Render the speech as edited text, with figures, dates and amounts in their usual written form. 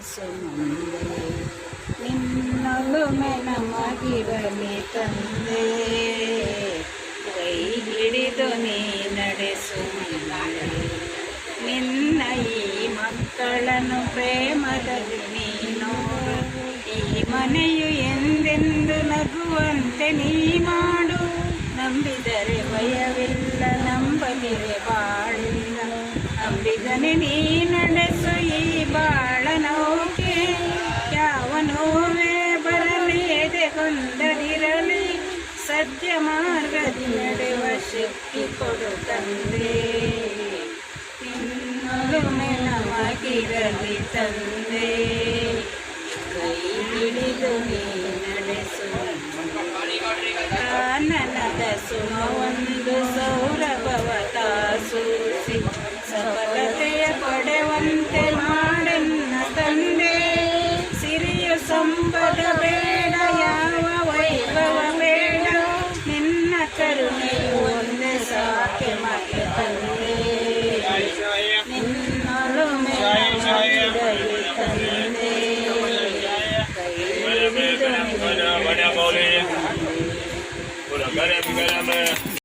ನಡೆಸು ಮುಂದೆ ನಿನ್ನೊಲುಮೆ ನಮಗಿರಲಿ ತಂದೆ ಕೈ ಹಿಡಿದು ನೀ ನಡೆಸು ಮುಂದೆ ನಿನ್ನ ಈ ಮಕ್ಕಳನ್ನು ಪ್ರೇಮದಲ್ಲಿ ನೀ ನೋಡು ಈ ಮನೆಯು ಎಂದೆಂದು ನಗುವಂತೆ ನೀ ಮಾಡು ನಂಬಿದರೆ ಭಯವಿಲ್ಲ ನಂಬದಿರೆ ಬಾಳಿಲ್ಲ ನಂಬಿದನೆ ನೀ ನಡೆಸು ಈ ಬಾಳ ನೌಕೆ ಯಾವ ನೋವೇ ಬರಲಿ ಎದೆಗೊಂದದಿರಲಿ ಸತ್ಯ ಮಾರ್ಗದಿ ನಡೆಯುವ ಶಕ್ತಿ ಕೊಡು ತಂದೆ ನಿನ್ನೊಲುಮೆ ನಮಗಿರಲಿ ತಂದೆ ಕೈ ಹಿಡಿದು ನೀ ನಡೆಸು ನನದ ಸುಮ ಒಂದು ಸೌರಭವ ತಾಸೂಸಿ ಸಫಲತೆಯ ಪಡೆವಂತೆ ಮಾಡೆನ್ನ ತಂದೆ ಸಿರಿಯು ಸಂಪದ ಬೇಡ ಯಾವ ವೈಭವ ಬೇಡ ನಿನ್ನ ಕರುಣೆಯು ಒಂದೇ ಸಾಕೆ ಮಗೆ ತಂದೆ ನಿನ್ನೊಲುಮೆ ನಮಗಿರಲಿ ತಂದೆ ಕೈ ಹಿಡಿದು ನೀ ನಡೆಸು.